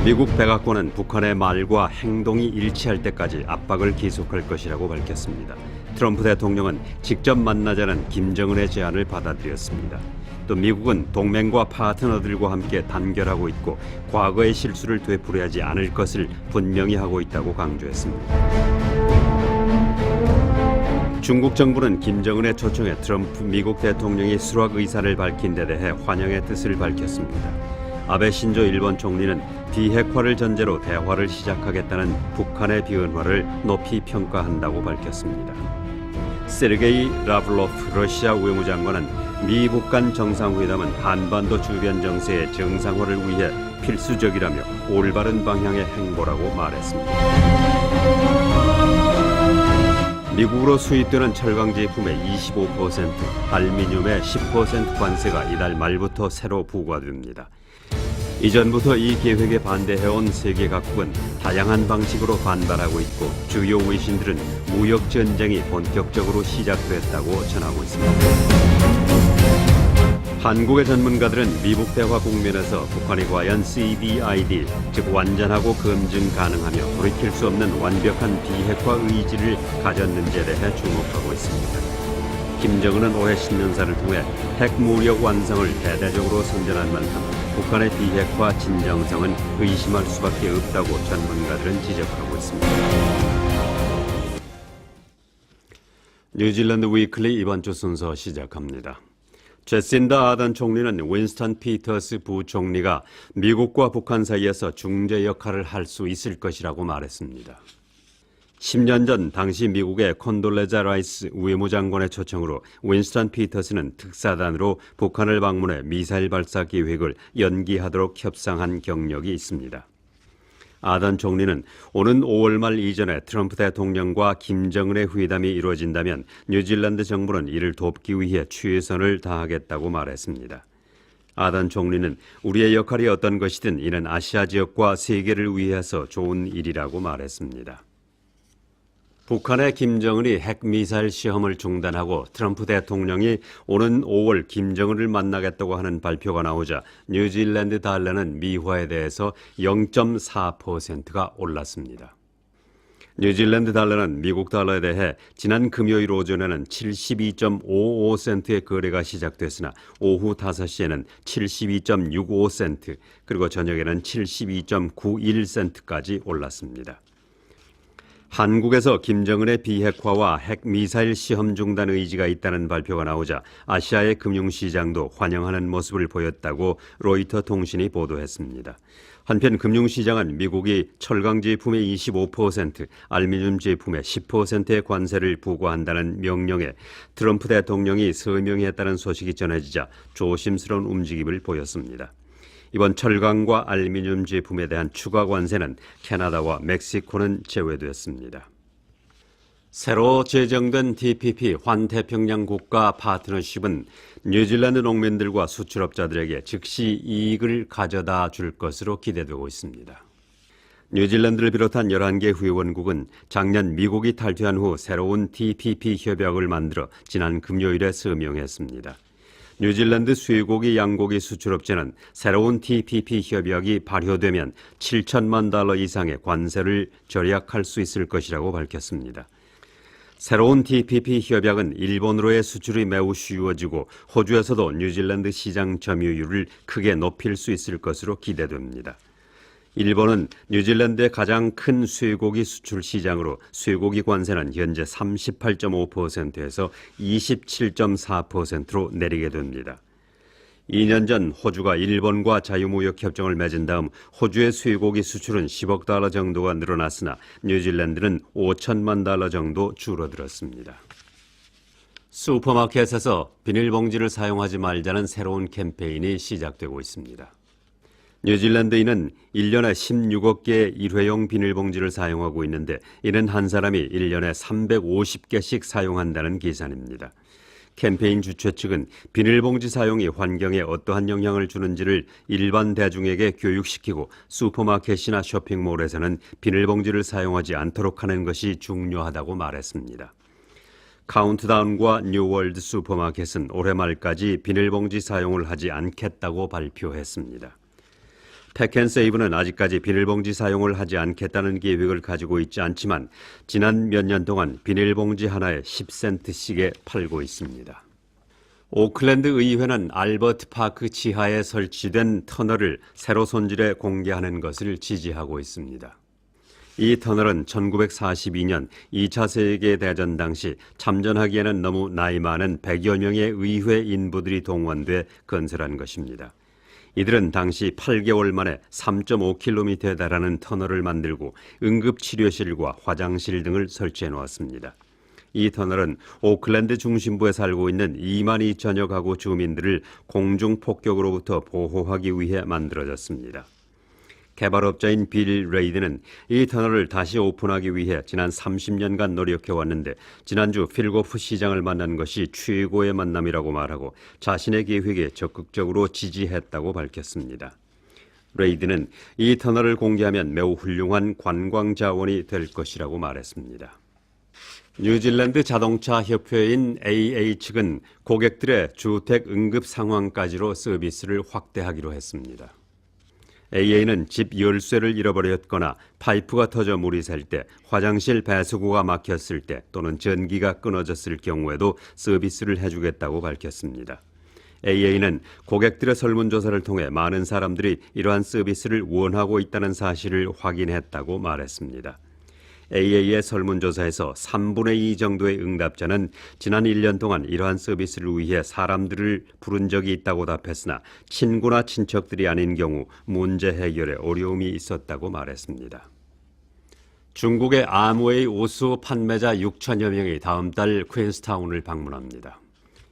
미국 백악관은 북한의 말과 행동이 일치할 때까지 압박을 계속할 것이라고 밝혔습니다. 트럼프 대통령은 직접 만나자는 김정은의 제안을 받아들였습니다. 또 미국은 동맹과 파트너들과 함께 단결하고 있고 과거의 실수를 되풀이하지 않을 것을 분명히 하고 있다고 강조했습니다. 중국 정부는 김정은의 초청에 트럼프 미국 대통령이 수락 의사를 밝힌 데 대해 환영의 뜻을 밝혔습니다. 아베 신조 일본 총리는 비핵화를 전제로 대화를 시작하겠다는 북한의 비언화를 높이 평가한다고 밝혔습니다. 세르게이 라블로프 러시아 외무장관은 미북 간 정상회담은 한반도 주변 정세의 정상화를 위해 필수적이라며 올바른 방향의 행보라고 말했습니다. 미국으로 수입되는 철강 제품의 25%, 알루미늄의 10% 관세가 이달 말부터 새로 부과됩니다. 이전부터 이 계획에 반대해온 세계 각국은 다양한 방식으로 반발하고 있고 주요 외신들은 무역 전쟁이 본격적으로 시작됐다고 전하고 있습니다. 한국의 전문가들은 미북 대화 국면에서 북한이 과연 CBID, 즉 완전하고 검증 가능하며 돌이킬 수 없는 완벽한 비핵화 의지를 가졌는지에 대해 주목하고 있습니다. 김정은은 올해 신년사를 통해 핵무력 완성을 대대적으로 선전한 만큼 북한의 비핵화 진정성은 의심할 수밖에 없다고 전문가들은 지적하고 있습니다. 뉴질랜드 위클리 이번 주 순서 시작합니다. 제신다 아던 총리는 윈스턴 피터스 부총리가 미국과 북한 사이에서 중재 역할을 할 수 있을 것이라고 말했습니다. 10년 전 당시 미국의 콘돌레자 라이스 외무장관의 초청으로 윈스턴 피터스는 특사단으로 북한을 방문해 미사일 발사 계획을 연기하도록 협상한 경력이 있습니다. 아던 총리는 오는 5월 말 이전에 트럼프 대통령과 김정은의 회담이 이루어진다면 뉴질랜드 정부는 이를 돕기 위해 최선을 다하겠다고 말했습니다. 아던 총리는 우리의 역할이 어떤 것이든 이는 아시아 지역과 세계를 위해서 좋은 일이라고 말했습니다. 북한의 김정은이 핵미사일 시험을 중단하고 트럼프 대통령이 오는 5월 김정은을 만나겠다고 하는 발표가 나오자 뉴질랜드 달러는 미화에 대해서 0.4%가 올랐습니다. 뉴질랜드 달러는 미국 달러에 대해 지난 금요일 오전에는 72.55센트의 거래가 시작됐으나 오후 5시에는 72.65센트 그리고 저녁에는 72.91센트까지 올랐습니다. 한국에서 김정은의 비핵화와 핵미사일 시험 중단 의지가 있다는 발표가 나오자 아시아의 금융시장도 환영하는 모습을 보였다고 로이터 통신이 보도했습니다. 한편 금융시장은 미국이 철강 제품의 25%, 알루미늄 제품의 10%의 관세를 부과한다는 명령에 트럼프 대통령이 서명했다는 소식이 전해지자 조심스러운 움직임을 보였습니다. 이번 철강과 알루미늄 제품에 대한 추가 관세는 캐나다와 멕시코는 제외됐습니다. 새로 제정된 TPP 환태평양 국가 파트너십은 뉴질랜드 농민들과 수출업자들에게 즉시 이익을 가져다 줄 것으로 기대되고 있습니다. 뉴질랜드를 비롯한 11개 회원국은 작년 미국이 탈퇴한 후 새로운 TPP 협약을 만들어 지난 금요일에 서명했습니다. 뉴질랜드 쇠고기, 양고기 수출업체는 새로운 TPP 협약이 발효되면 7천만 달러 이상의 관세를 절약할 수 있을 것이라고 밝혔습니다. 새로운 TPP 협약은 일본으로의 수출이 매우 쉬워지고 호주에서도 뉴질랜드 시장 점유율을 크게 높일 수 있을 것으로 기대됩니다. 일본은 뉴질랜드의 가장 큰 쇠고기 수출 시장으로 쇠고기 관세는 현재 38.5%에서 27.4%로 내리게 됩니다. 2년 전 호주가 일본과 자유무역 협정을 맺은 다음 호주의 쇠고기 수출은 10억 달러 정도가 늘어났으나 뉴질랜드는 5천만 달러 정도 줄어들었습니다. 슈퍼마켓에서 비닐봉지를 사용하지 말자는 새로운 캠페인이 시작되고 있습니다. 뉴질랜드인은 1년에 16억 개의 일회용 비닐봉지를 사용하고 있는데 이는 한 사람이 1년에 350개씩 사용한다는 계산입니다. 캠페인 주최 측은 비닐봉지 사용이 환경에 어떠한 영향을 주는지를 일반 대중에게 교육시키고 슈퍼마켓이나 쇼핑몰에서는 비닐봉지를 사용하지 않도록 하는 것이 중요하다고 말했습니다. 카운트다운과 뉴월드 슈퍼마켓은 올해 말까지 비닐봉지 사용을 하지 않겠다고 발표했습니다. 팩앤세이브는 아직까지 비닐봉지 사용을 하지 않겠다는 계획을 가지고 있지 않지만 지난 몇 년 동안 비닐봉지 하나에 10센트씩에 팔고 있습니다. 오클랜드 의회는 알버트 파크 지하에 설치된 터널을 새로 손질해 공개하는 것을 지지하고 있습니다. 이 터널은 1942년 2차 세계대전 당시 참전하기에는 너무 나이 많은 100여 명의 의회 인부들이 동원돼 건설한 것입니다. 이들은 당시 8개월 만에 3.5km에 달하는 터널을 만들고 응급치료실과 화장실 등을 설치해 놓았습니다. 이 터널은 오클랜드 중심부에 살고 있는 2만 2천여 가구 주민들을 공중폭격으로부터 보호하기 위해 만들어졌습니다. 개발업자인 빌 레이드는 이 터널을 다시 오픈하기 위해 지난 30년간 노력해왔는데 지난주 필고프 시장을 만난 것이 최고의 만남이라고 말하고 자신의 계획에 적극적으로 지지했다고 밝혔습니다. 레이드는 이 터널을 공개하면 매우 훌륭한 관광 자원이 될 것이라고 말했습니다. 뉴질랜드 자동차 협회인 AA 측은 고객들의 주택 응급 상황까지로 서비스를 확대하기로 했습니다. AA는 집 열쇠를 잃어버렸거나 파이프가 터져 물이 샐 때, 화장실 배수구가 막혔을 때 또는 전기가 끊어졌을 경우에도 서비스를 해주겠다고 밝혔습니다. AA는 고객들의 설문조사를 통해 많은 사람들이 이러한 서비스를 원하고 있다는 사실을 확인했다고 말했습니다. AA의 설문조사에서 3분의 2 정도의 응답자는 지난 1년 동안 이러한 서비스를 위해 사람들을 부른 적이 있다고 답했으나 친구나 친척들이 아닌 경우 문제 해결에 어려움이 있었다고 말했습니다. 중국의 아무웨이 우수 판매자 6천여 명이 다음 달 퀸스타운을 방문합니다.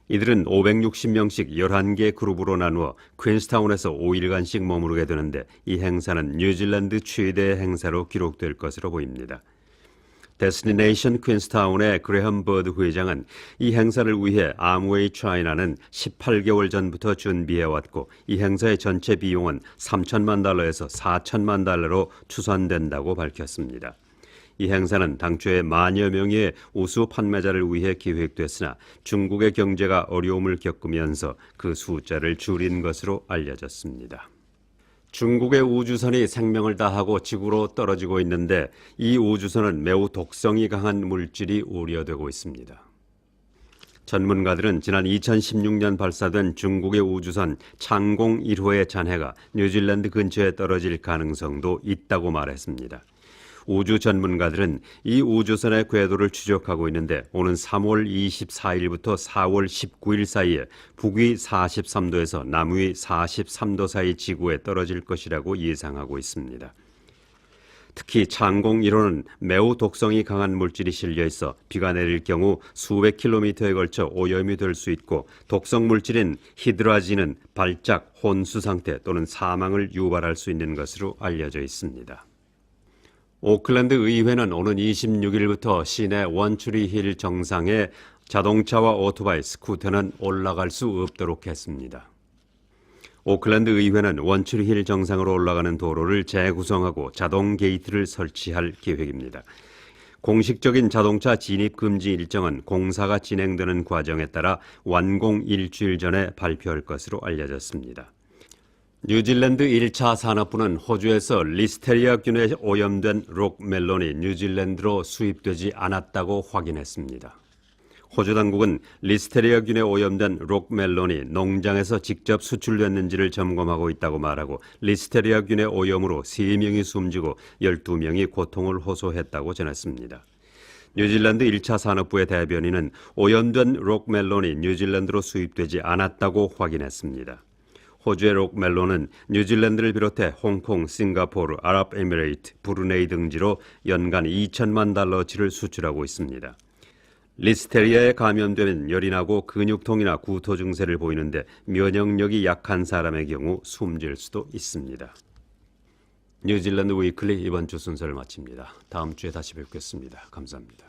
이들은 560명씩 11개 그룹으로 나누어 퀸스타운에서 5일간씩 머무르게 되는데 이 행사는 뉴질랜드 최대 행사로 기록될 것으로 보입니다. 데스티네이션 퀸스타운의 그레엄 버드 회장은 이 행사를 위해 아무웨이 차이나는 18개월 전부터 준비해왔고 이 행사의 전체 비용은 $3,000만 에서 $4,000만 추산된다고 밝혔습니다. 이 행사는 당초에 만여 명의 우수 판매자를 위해 기획됐으나 중국의 경제가 어려움을 겪으면서 그 숫자를 줄인 것으로 알려졌습니다. 중국의 우주선이 생명을 다하고 지구로 떨어지고 있는데 이 우주선은 매우 독성이 강한 물질이 우려되고 있습니다. 전문가들은 지난 2016년 발사된 중국의 우주선 창공 1호의 잔해가 뉴질랜드 근처에 떨어질 가능성도 있다고 말했습니다. 우주 전문가들은 이 우주선의 궤도를 추적하고 있는데 오는 3월 24일부터 4월 19일 사이에 북위 43도에서 남위 43도 사이 지구에 떨어질 것이라고 예상하고 있습니다. 특히 창공 1호는 매우 독성이 강한 물질이 실려 있어 비가 내릴 경우 수백 킬로미터에 걸쳐 오염이 될 수 있고 독성 물질인 히드라진은 발작, 혼수 상태 또는 사망을 유발할 수 있는 것으로 알려져 있습니다. 오클랜드 의회는 오는 26일부터 시내 원추리 힐 정상에 자동차와 오토바이, 스쿠터는 올라갈 수 없도록 했습니다. 오클랜드 의회는 원추리 힐 정상으로 올라가는 도로를 재구성하고 자동 게이트를 설치할 계획입니다. 공식적인 자동차 진입 금지 일정은 공사가 진행되는 과정에 따라 완공 일주일 전에 발표할 것으로 알려졌습니다. 뉴질랜드 1차 산업부는 호주에서 리스테리아균에 오염된 록멜론이 뉴질랜드로 수입되지 않았다고 확인했습니다. 호주 당국은 리스테리아균에 오염된 록멜론이 농장에서 직접 수출됐는지를 점검하고 있다고 말하고 리스테리아균의 오염으로 3명이 숨지고 12명이 고통을 호소했다고 전했습니다. 뉴질랜드 1차 산업부의 대변인은 오염된 록멜론이 뉴질랜드로 수입되지 않았다고 확인했습니다. 호주의 록멜론은 뉴질랜드를 비롯해 홍콩, 싱가포르, 아랍에미레이트, 브루네이 등지로 연간 $2,000만 수출하고 있습니다. 리스테리아에 감염되면 열이 나고 근육통이나 구토 증세를 보이는데 면역력이 약한 사람의 경우 숨질 수도 있습니다. 뉴질랜드 위클리 이번 주 순서를 마칩니다. 다음 주에 다시 뵙겠습니다. 감사합니다.